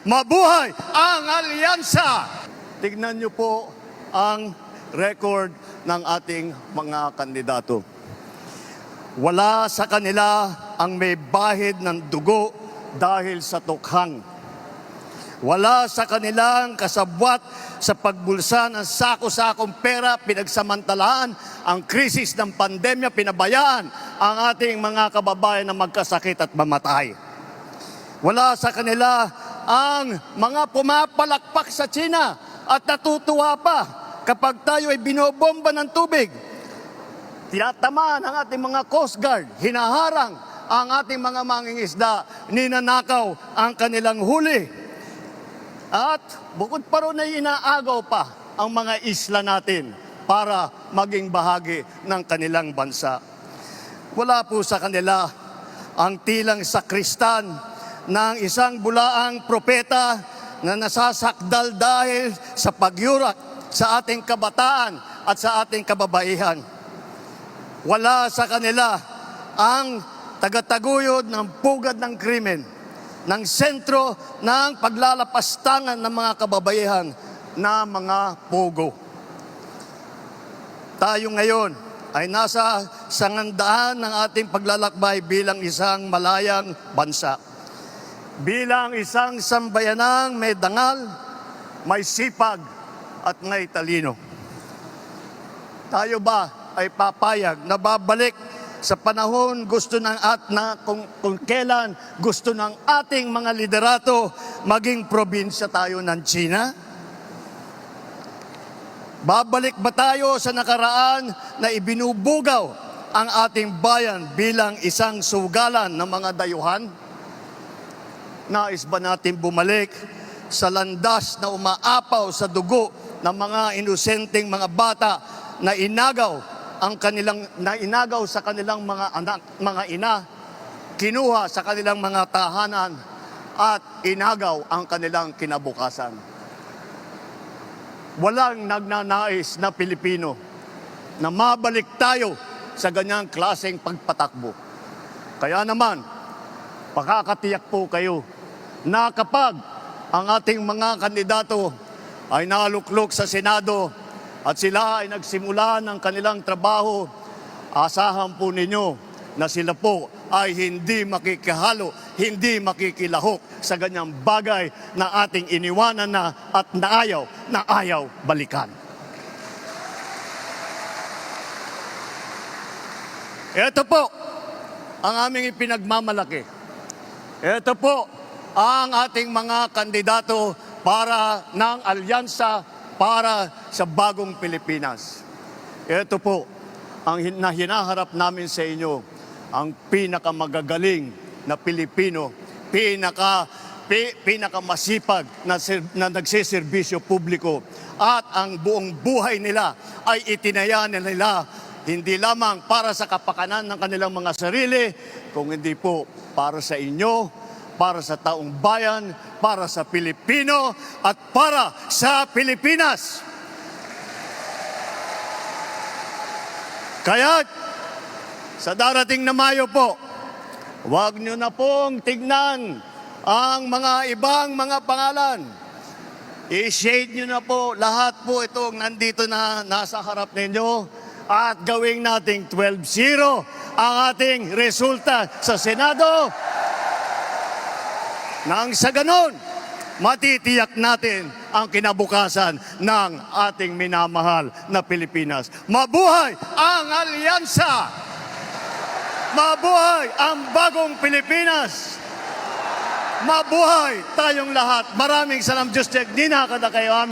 Mabuhay ang alyansa! Tignan niyo po ang record ng ating mga kandidato. Wala sa kanila ang may bahid ng dugo dahil sa tukhang. Wala sa kanilang kasabwat sa pagbulsa ng sako-sakong pera, pinagsamantalaan ang krisis ng pandemya, pinabayaan ang ating mga kababayan na magkasakit at mamatay. Wala sa kanila ang mga pumapalakpak sa China at natutuwa pa kapag tayo ay binobomba ng tubig. Tinatamaan ang ating mga Coast Guard, hinaharang ang ating mga mangingisda, ninanakaw ang kanilang huli. At bukod pa ron ay inaagaw pa ang mga isla natin para maging bahagi ng kanilang bansa. Wala po sa kanila ang tilang sakristan ng isang bulaang propeta na nasasakdal dahil sa pagyurak sa ating kabataan at sa ating kababaihan. Wala sa kanila ang tagataguyod ng pugad ng krimen, ng sentro ng paglalapastangan ng mga kababaihan na mga pogo. Tayo ngayon ay nasa sangandaan ng ating paglalakbay bilang isang malayang bansa. Bilang isang sambayanang may dangal, may sipag at may talino. Tayo ba ay papayag na babalik sa panahon gusto ng kung kailan gusto ng ating mga liderato maging probinsya tayo ng China? Babalik ba tayo sa nakaraan na ibinubugaw ang ating bayan bilang isang sugalan ng mga dayuhan? Nais ba natin bumalik sa landas na umaapaw sa dugo ng mga inosenteng mga bata na inagaw sa kanilang mga anak, mga ina, kinuha sa kanilang mga tahanan at inagaw ang kanilang kinabukasan? Walang nagnanais na Pilipino na mabalik tayo sa ganyang klaseng pagpatakbo. Kaya naman, pakakatiyak po kayo na kapag ang ating mga kandidato ay naluklok sa Senado at sila ay nagsimula ng kanilang trabaho, asahan po ninyo na sila po ay hindi makikihalo, hindi makikilahok sa ganyang bagay na ating iniwanan na at na ayaw balikan. Ito po ang aming ipinagmamalaki. Ito po ang ating mga kandidato para ng alyansa para sa bagong Pilipinas. Ito po ang hinaharap namin sa inyo, ang pinakamagagaling na Pilipino, pinakamasipag na nagsiservisyo publiko, at ang buong buhay nila ay itinaya nila hindi lamang para sa kapakanan ng kanilang mga sarili, kung hindi po para sa inyo, para sa taong bayan, para sa Pilipino, at para sa Pilipinas. Kaya, sa darating na Mayo po, huwag nyo na pong tignan ang mga ibang mga pangalan. I-shade nyo na po lahat po itong nandito na nasa harap ninyo at gawing nating 12-0 ang ating resulta sa Senado. Nang sa ganon, matitiyak natin ang kinabukasan ng ating minamahal na Pilipinas. Mabuhay ang alyansa! Mabuhay ang bagong Pilipinas! Mabuhay tayong lahat! Maraming salam, Diyos, Nina, kada kayo.